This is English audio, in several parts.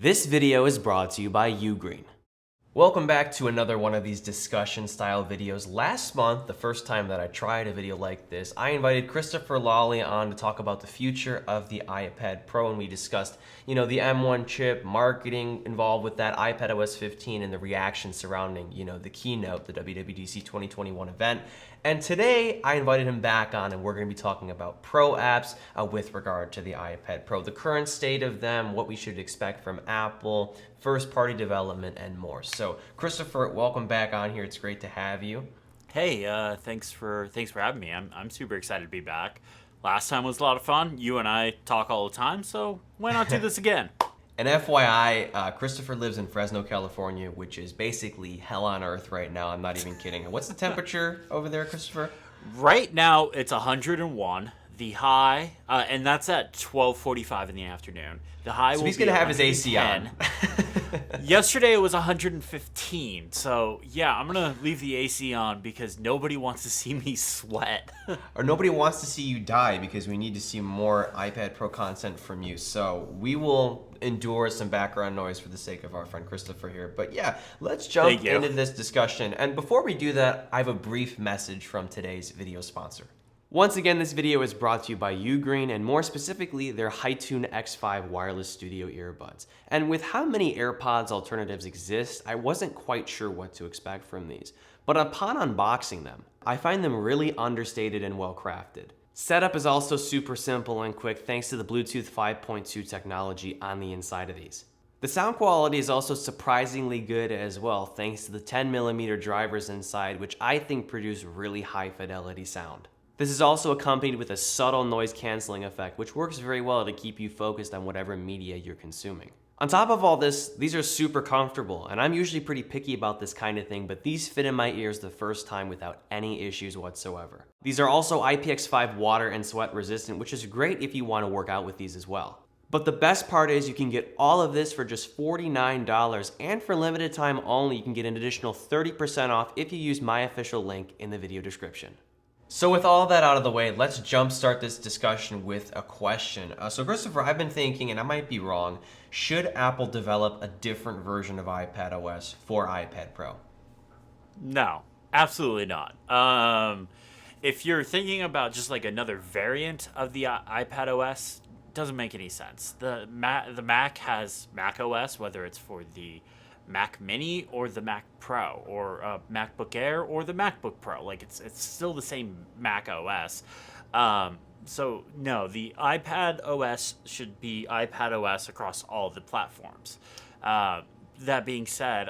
This video is brought to you by UGREEN. Welcome back to another one of these discussion style videos. Last month, the first time that I tried a video like this, I invited Christopher Lawley on to talk about the future of the iPad Pro, and we discussed, the M1 chip, marketing involved with that, iPadOS 15, and the reaction surrounding, the keynote, the WWDC 2021 event. And today, I invited him back on, and we're going to be talking about Pro apps with regard to the iPad Pro, the current state of them, what we should expect from Apple, first-party development, and more. So, Christopher, welcome back on here. It's great to have you. Hey, thanks for having me. I'm super excited to be back. Last time was a lot of fun. You and I talk all the time, so why not do this again? And FYI, Christopher lives in Fresno, California, which is basically hell on earth right now. I'm not even kidding. What's the temperature over there, Christopher? Right now, it's 101. The high, and that's at 12:45 in the afternoon. The high will he's be going to have his AC on. Yesterday it was 115, so yeah, I'm going to leave the AC on because nobody wants to see me sweat. Or nobody wants to see you die because we need to see more iPad Pro content from you. So we will endure some background noise for the sake of our friend Christopher here. But yeah, let's jump into this discussion. And before we do that, I have a brief message from today's video sponsor. Once again, this video is brought to you by UGREEN, and more specifically, their HiTune X5 wireless studio earbuds. And with how many AirPods alternatives exist, I wasn't quite sure what to expect from these. But upon unboxing them, I find them really understated and well crafted. Setup is also super simple and quick thanks to the Bluetooth 5.2 technology on the inside of these. The sound quality is also surprisingly good as well thanks to the 10mm drivers inside, which I think produce really high fidelity sound. This is also accompanied with a subtle noise canceling effect, which works very well to keep you focused on whatever media you're consuming. On top of all this, these are super comfortable, and I'm usually pretty picky about this kind of thing, but these fit in my ears the first time without any issues whatsoever. These are also IPX5 water and sweat resistant, which is great if you want to work out with these as well. But the best part is you can get all of this for just $49, and for limited time only, you can get an additional 30% off if you use my official link in the video description. So with all that out of the way, let's jumpstart this discussion with a question. So Christopher, I've been thinking, and I might be wrong, should Apple develop a different version of iPadOS for iPad Pro? No, absolutely not. If you're thinking about just like another variant of the iPadOS, doesn't make any sense. The Mac has macOS, whether it's for the Mac Mini or the Mac Pro or MacBook Air or the MacBook Pro. Like it's still the same Mac OS. So no, the iPad OS should be iPad OS across all the platforms. That being said,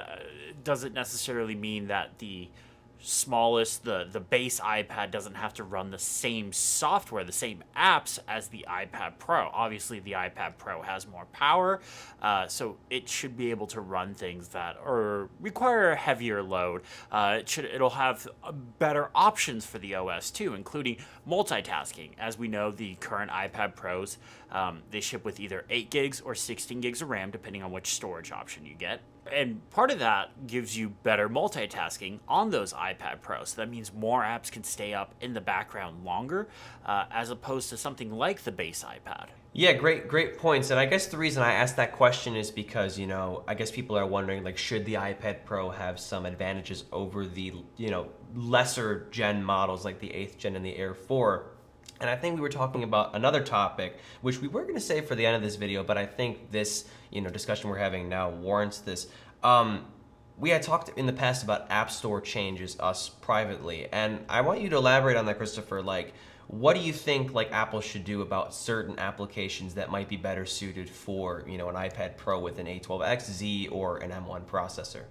it doesn't necessarily mean that the smallest, the base iPad doesn't have to run the same software, the same apps as the iPad Pro. Obviously, the iPad Pro has more power, so it should be able to run things that require a heavier load. It'll have better options for the OS too, including multitasking. As we know, the current iPad Pros, they ship with either 8 gigs or 16 gigs of RAM, depending on which storage option you get. And part of that gives you better multitasking on those iPad Pros. So that means more apps can stay up in the background longer, as opposed to something like the base iPad. Yeah, great points. And I guess the reason I asked that question is because, I guess people are wondering, should the iPad Pro have some advantages over the, lesser gen models like the 8th gen and the Air 4? And I think we were talking about another topic, which we were going to save for the end of this video, but I think this, discussion we're having now warrants this. We had talked in the past about App Store changes, us privately, and I want you to elaborate on that, Christopher. What do you think Apple should do about certain applications that might be better suited for, an iPad Pro with an A12XZ or an M1 processor?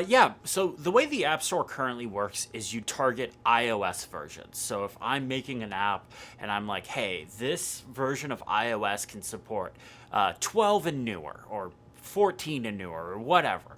Yeah, so the way the App Store currently works is you target iOS versions. So if I'm making an app and I'm like, hey, this version of iOS can support 12 and newer or 14 and newer or whatever.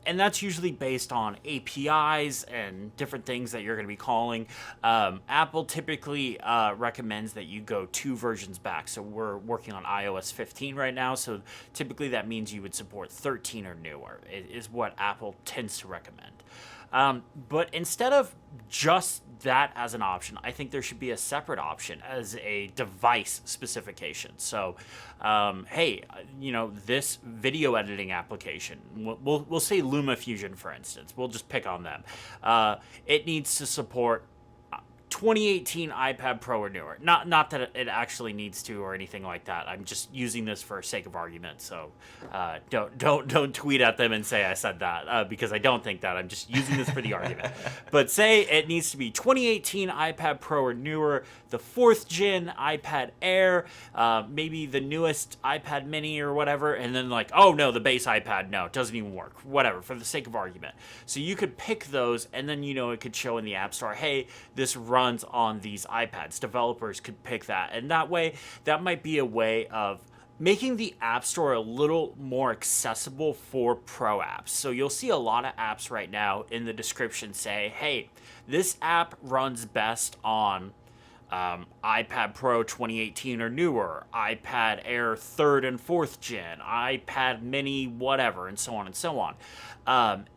And that's usually based on APIs and different things that you're going to be calling. Apple typically recommends that you go 2 versions back. So we're working on iOS 15 right now. So typically that means you would support 13 or newer is what Apple tends to recommend. But instead of just that as an option, I think there should be a separate option as a device specification. So, hey, this video editing application, we'll say LumaFusion, for instance. We'll just pick on them. It needs to support 2018 iPad Pro or newer. Not that it actually needs to or anything like that. I'm just using this for sake of argument. So don't tweet at them and say I said that because I don't think that. I'm just using this for the argument. But say it needs to be 2018 iPad Pro or newer, the 4th gen iPad Air, maybe the newest iPad Mini or whatever, and then like, oh no, the base iPad, no, it doesn't even work. Whatever, for the sake of argument. So you could pick those, and then it could show in the App Store, hey, this runs on these iPads. Developers could pick that, and that way, that might be a way of making the App Store a little more accessible for pro apps. So you'll see a lot of apps right now in the description say, hey, this app runs best on iPad Pro 2018 or newer, iPad Air 3rd and 4th gen, iPad Mini, whatever, and so on and so on.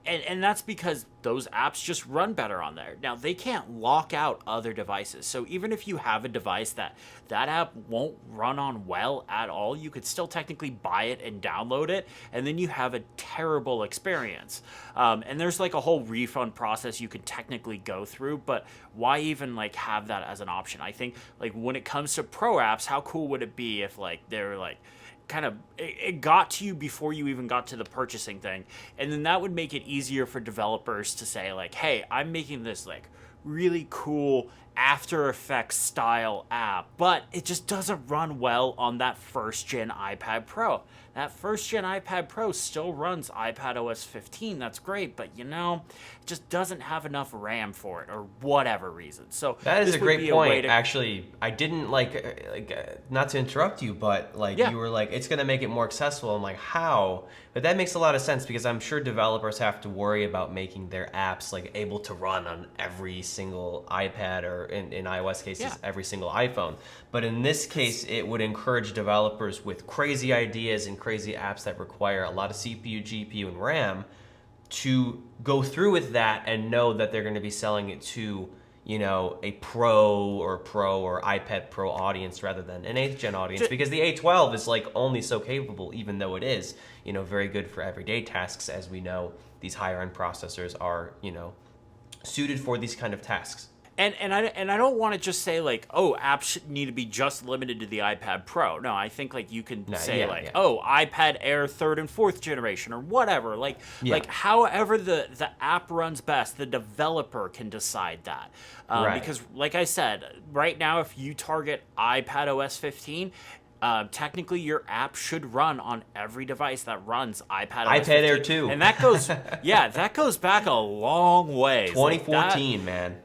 And that's because those apps just run better on there. Now, they can't lock out other devices. So even if you have a device that app won't run on well at all, you could still technically buy it and download it, and then you have a terrible experience. And there's like a whole refund process you could technically go through, but why even like have that as an option? I think like when it comes to pro apps, how cool would it be if like they're like kind of it got to you before you even got to the purchasing thing, and then that would make it easier for developers to say like, hey, I'm making this like really cool After Effects style app, but it just doesn't run well on that 1st gen iPad Pro. That 1st gen iPad Pro still runs iPadOS 15. That's great, but it just doesn't have enough RAM for it or whatever reason. So that is a great point. Actually, I didn't not to interrupt you, but you were like, it's going to make it more accessible. I'm like, how? But that makes a lot of sense because I'm sure developers have to worry about making their apps like able to run on every single iPad or in iOS cases, every single iPhone. But in this case, it would encourage developers with crazy ideas and crazy apps that require a lot of CPU, GPU, and RAM to go through with that and know that they're going to be selling it to a pro or iPad Pro audience rather than an 8th gen audience, because the A12 is like only so capable, even though it is very good for everyday tasks. As we know, these higher end processors are suited for these kind of tasks. And I don't want to just say like, oh, apps should need to be just limited to the iPad Pro. No, I think like you can say oh, iPad Air 3rd and 4th generation or whatever. Like however the app runs best, the developer can decide that. Because like I said, right now if you target iPadOS 15, technically your app should run on every device that runs iPad Air 2. And that goes that goes back a long way. 2014, man.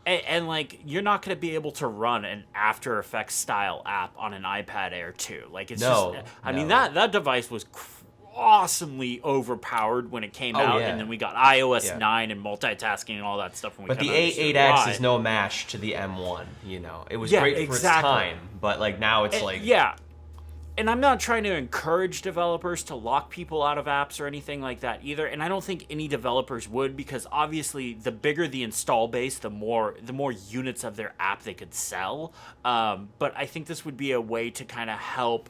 And like, you're not going to be able to run an After Effects style app on an iPad Air 2. Like, it's I mean, that device was awesomely overpowered when it came out, and then we got iOS 9 and multitasking and all that stuff. But the A8X is no match to the M1. It was great for its time, but like now it's And I'm not trying to encourage developers to lock people out of apps or anything like that either. And I don't think any developers would, because obviously the bigger the install base, the more units of their app they could sell. But I think this would be a way to kind of help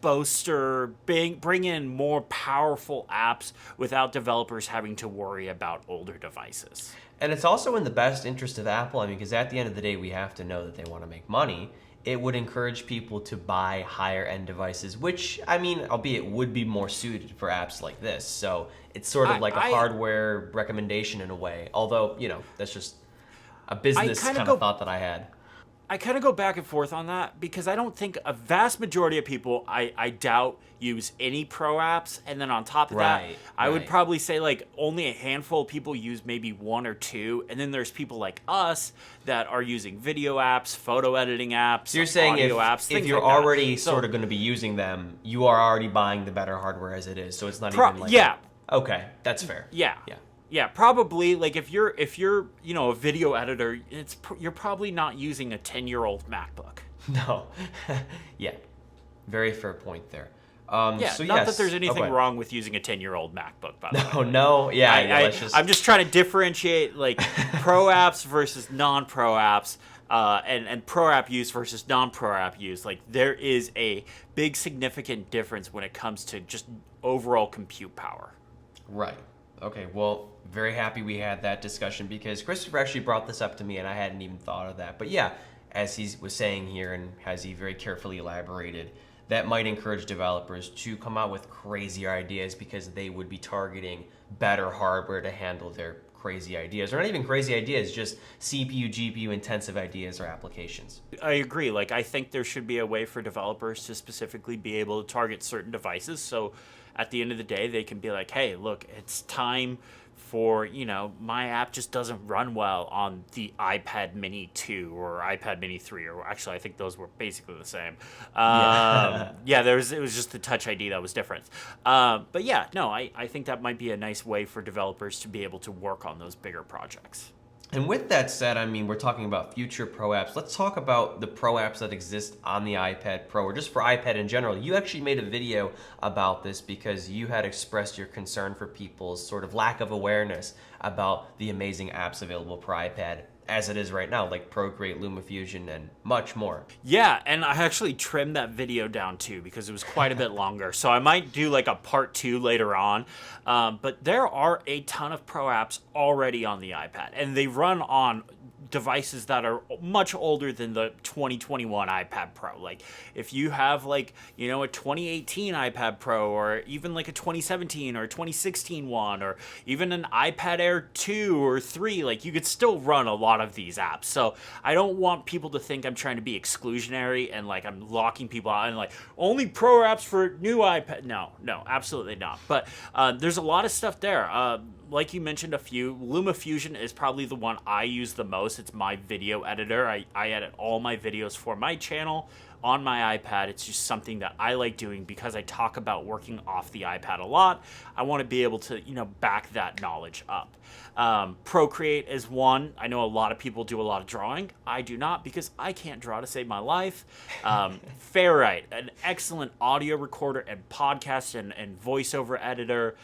bring in more powerful apps without developers having to worry about older devices. And it's also in the best interest of Apple. I mean, because at the end of the day, we have to know that they want to make money. It would encourage people to buy higher end devices, which, I mean, albeit would be more suited for apps like this. So it's sort of like a hardware recommendation in a way. Although, that's just a business kind of thought that I had. I kind of go back and forth on that because I don't think a vast majority of people, I doubt, use any pro apps. And then on top of that, I would probably say like only a handful of people use maybe one or two. And then there's people like us that are using video apps, photo editing apps, so you're saying audio apps. If you're already sort of going to be using them, you are already buying the better hardware as it is. So it's not even like... Okay, that's fair. Yeah, probably. Like if you're a video editor, you're probably not using a 10-year-old MacBook. No. Yeah. Very fair point there. Not that there's anything wrong with using a 10-year-old MacBook, by the way. No, yeah. I'm just trying to differentiate like pro apps versus non-pro apps, and pro app use versus non-pro app use. Like there is a big significant difference when it comes to just overall compute power. Right. Okay, well, very happy we had that discussion because Christopher actually brought this up to me and I hadn't even thought of that. But yeah, as he was saying here and as he very carefully elaborated, that might encourage developers to come out with crazier ideas because they would be targeting better hardware to handle their crazy ideas. Or not even crazy ideas, just CPU, GPU intensive ideas or applications. I agree. Like, I think there should be a way for developers to specifically be able to target certain devices. So at the end of the day, they can be like, hey, look, it's time for, my app just doesn't run well on the iPad Mini 2 or iPad Mini 3, or actually I think those were basically the same. It was just the Touch ID that was different. But yeah, no, I think that might be a nice way for developers to be able to work on those bigger projects. And with that said, I mean, we're talking about future Pro apps. Let's talk about the Pro apps that exist on the iPad Pro, or just for iPad in general. You actually made a video about this because you had expressed your concern for people's sort of lack of awareness about the amazing apps available for iPad as it is right now, like Procreate, LumaFusion, and much more. Yeah, and I actually trimmed that video down too because it was quite a bit longer. So I might do like a part 2 later on. But there are a ton of Pro apps already on the iPad, and they run on devices that are much older than the 2021 iPad Pro. Like if you have like, a 2018 iPad Pro, or even like a 2017 or 2016 one, or even an iPad Air 2 or 3, like you could still run a lot of these apps. So I don't want people to think I'm trying to be exclusionary and like I'm locking people out and like only Pro apps for new iPad. No, absolutely not. But there's a lot of stuff there. Like you mentioned a few, LumaFusion is probably the one I use the most. It's my video editor. I edit all my videos for my channel on my iPad. It's just something that I like doing because I talk about working off the iPad a lot. I want to be able to, back that knowledge up. Procreate is one. I know a lot of people do a lot of drawing. I do not because I can't draw to save my life. Ferrite, an excellent audio recorder and podcast and voiceover editor.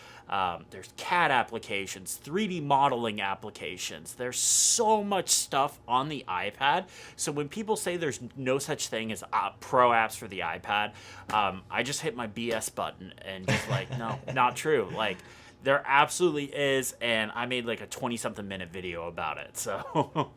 There's CAD applications, 3D modeling applications. There's so much stuff on the iPad. So when people say there's no such thing as pro apps for the iPad, I just hit my BS button and just like, no, not true. Like there absolutely is. And I made like a 20-something minute video about it. So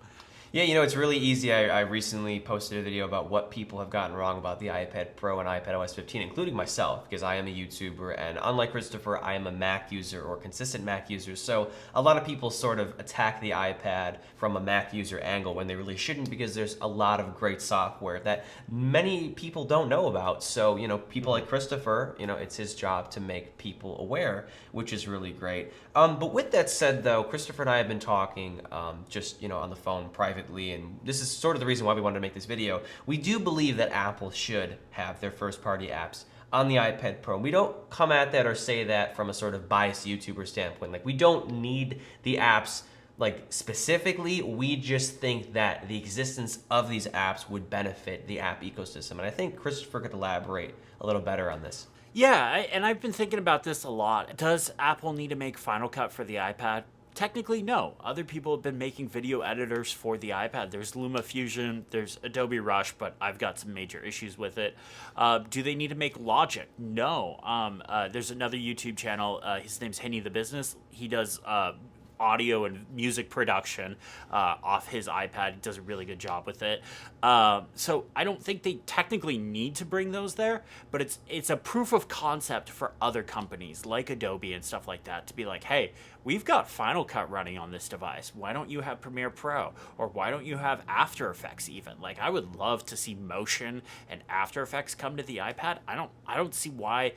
Yeah, it's really easy. I recently posted a video about what people have gotten wrong about the iPad Pro and iPadOS 15, including myself, because I am a YouTuber, and unlike Christopher, I am a Mac user or consistent Mac user. So a lot of people sort of attack the iPad from a Mac user angle when they really shouldn't, because there's a lot of great software that many people don't know about. So, people like Christopher, it's his job to make people aware, which is really great. But with that said, though, Christopher and I have been talking just, on the phone privately, and this is sort of the reason why we wanted to make this video. We do believe that Apple should have their first-party apps on the iPad Pro. We don't come at that or say that from a sort of biased YouTuber standpoint. Like, we don't need the apps, like, specifically. We just think that the existence of these apps would benefit the app ecosystem. And I think Christopher could elaborate a little better on this. Yeah, and I've been thinking about this a lot. Does Apple need to make Final Cut for the iPad? Technically, no. Other people have been making video editors for the iPad. There's LumaFusion, there's Adobe Rush, but I've got some major issues with it. Do they need to make Logic? No. There's another YouTube channel. His name's Henny the Business. He does audio and music production off his iPad. He does a really good job with it. So I don't think they technically need to bring those there, but it's a proof of concept for other companies like Adobe and stuff like that to be like, hey, we've got Final Cut running on this device. Why don't you have Premiere Pro? Or why don't you have After Effects even? Like, I would love to see Motion and After Effects come to the iPad. I don't see why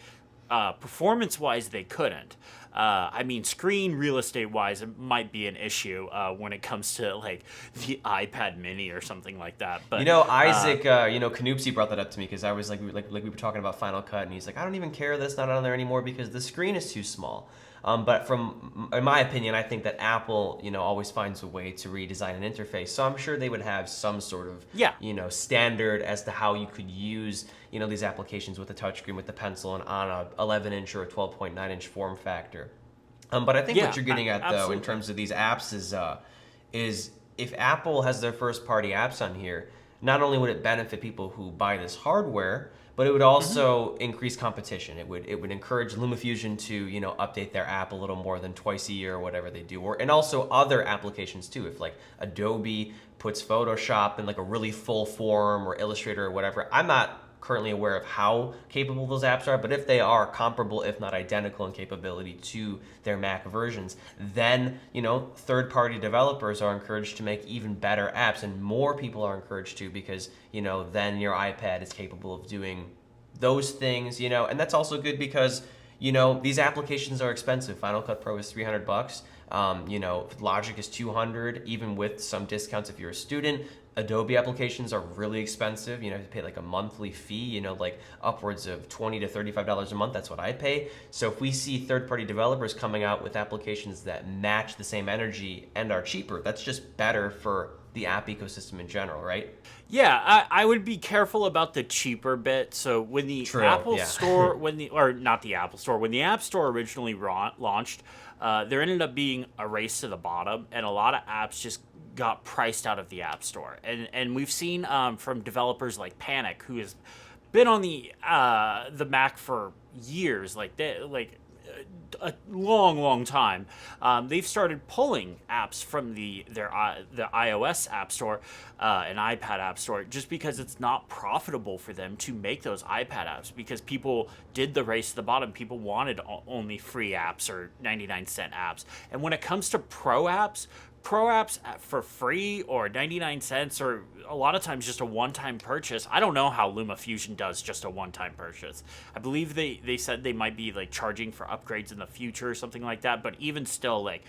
performance-wise they couldn't. I mean, screen real estate-wise, it might be an issue when it comes to like the iPad Mini or something like that. But Isaac, Canoopsy brought that up to me because I was like we were talking about Final Cut, and he's like, I don't even care that's not on there anymore because the screen is too small. But in my opinion, I think that Apple, always finds a way to redesign an interface. So I'm sure they would have some sort of, standard as to how you could use, these applications with a touchscreen, with the pencil, and on a 11-inch or a 12.9-inch form factor. But I think what you're getting at, though, in terms of these apps is if Apple has their first-party apps on here, not only would it benefit people who buy this hardware, but it would also increase competition. It would encourage LumaFusion to update their app a little more than twice a year or whatever they do, and also other applications too. If like Adobe puts Photoshop in like a really full form, or Illustrator or whatever, I'm not currently aware of how capable those apps are, but if they are comparable, if not identical in capability to their Mac versions, then third-party developers are encouraged to make even better apps, and more people are encouraged to, because then your iPad is capable of doing those things, and that's also good because these applications are expensive. Final Cut Pro is $300. Logic is $200, even with some discounts if you're a student. Adobe applications are really expensive. You have to pay like a monthly fee, like upwards of $20 to $35 a month. That's what I pay. So if we see third-party developers coming out with applications that match the same energy and are cheaper, that's just better for the app ecosystem in general, right? Yeah, I would be careful about the cheaper bit. So when the Apple Store, when the App Store originally launched, there ended up being a race to the bottom, and a lot of apps just got priced out of the App Store. And we've seen from developers like Panic, who has been on the Mac for years, a long time. They've started pulling apps from the iOS App Store and iPad App Store, just because it's not profitable for them to make those iPad apps, because people did the race to the bottom. People wanted only free apps or 99-cent apps. And when it comes to pro apps for free or 99 cents, or a lot of times just a one-time purchase. I don't know how LumaFusion does just a one-time purchase. I believe they said they might be like charging for upgrades in the future or something like that, but even still, like,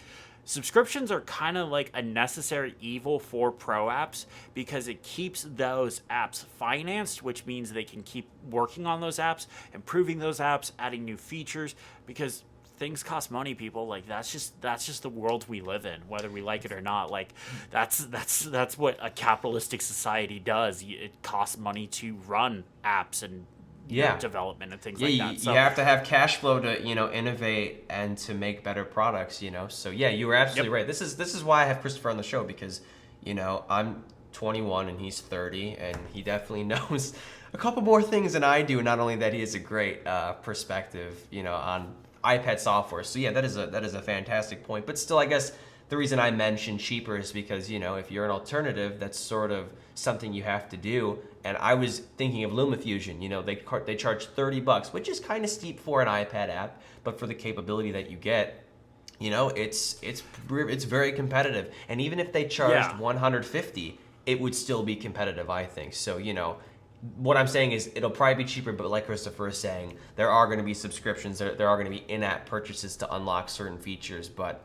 subscriptions are kind of like a necessary evil for pro apps, because it keeps those apps financed, which means they can keep working on those apps, improving those apps, adding new features, because things cost money, people. Like, that's just the world we live in, whether we like it or not. Like, that's what a capitalistic society does. It costs money to run apps and development and things like that. So you have to have cash flow to innovate and to make better products. So you were absolutely right. This is why I have Christopher on the show, because I'm 21 and he's 30, and he definitely knows a couple more things than I do. Not only that, he has a great perspective on iPad software. So that is a fantastic point. But still, I guess the reason I mentioned cheaper is because if you're an alternative, that's sort of something you have to do. And I was thinking of LumaFusion. They charge $30, which is kind of steep for an iPad app, but for the capability that you get, it's very competitive. And even if they charged $150, it would still be competitive, I think. So what I'm saying is it'll probably be cheaper, but like Christopher is saying, there are going to be subscriptions, there are going to be in-app purchases to unlock certain features, but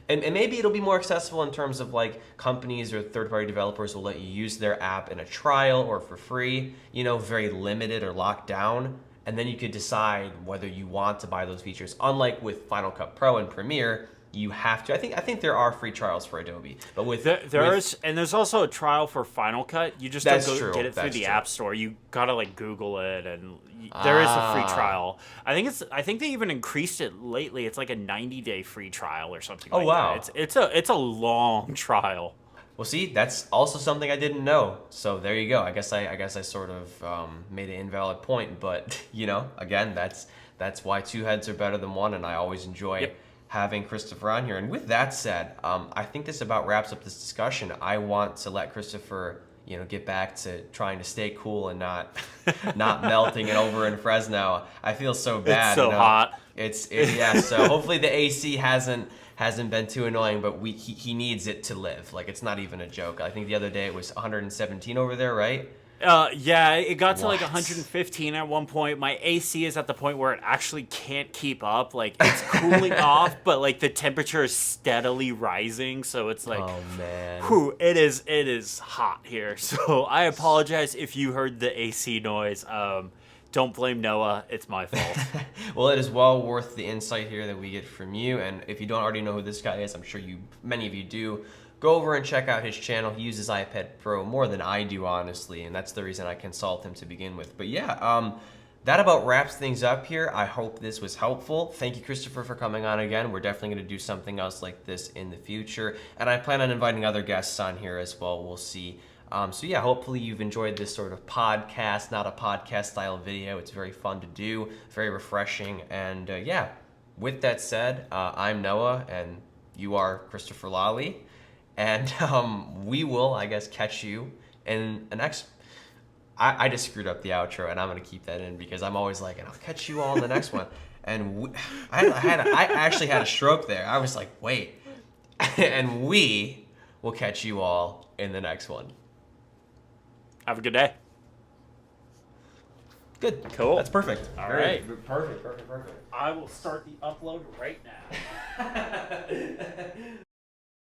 and maybe it'll be more accessible in terms of like companies or third-party developers will let you use their app in a trial or for free, very limited or locked down, and then you could decide whether you want to buy those features. Unlike with Final Cut Pro and Premiere, you have to. I think there are free trials for Adobe, but there's also a trial for Final Cut. You just don't go get it through the App Store. You gotta like Google it, and there is a free trial. I think they even increased it lately. It's like a 90-day free trial or something. Oh, like wow! That. It's a long trial. Well, see, that's also something I didn't know. So there you go. I guess I sort of made an invalid point, but again, that's why two heads are better than one, and I always enjoy having Christopher on here. And with that said, I think this about wraps up this discussion. I want to let Christopher, get back to trying to stay cool and not melting it over in Fresno. I feel so bad. It's so hot. So hopefully the AC hasn't been too annoying, but he needs it to live. Like, it's not even a joke. I think the other day it was 117 over there, right? It got to like 115 at one point. My AC is at the point where it actually can't keep up. Like, it's cooling off, but like the temperature is steadily rising. So it's like, oh man, it is hot here. So I apologize if you heard the AC noise. Don't blame Noah. It's my fault. Well, it is well worth the insight here that we get from you. And if you don't already know who this guy is, I'm sure many of you do. Go over and check out his channel. He uses iPad Pro more than I do, honestly, and that's the reason I consult him to begin with. But yeah, that about wraps things up here. I hope this was helpful. Thank you, Christopher, for coming on again. We're definitely going to do something else like this in the future, and I plan on inviting other guests on here as well. We'll see. So yeah, hopefully you've enjoyed this sort of podcast, not a podcast style video. It's very fun to do, very refreshing, and yeah, with that said, I'm Noah, and you are Christopher Lally. And we will, I guess, catch you in the next... I just screwed up the outro, and I'm going to keep that in because I'm always like, and I'll catch you all in the next one. And I actually had a stroke there. I was like, wait. And we will catch you all in the next one. Have a good day. Good. Cool. That's perfect. All right. Perfect. I will start the upload right now.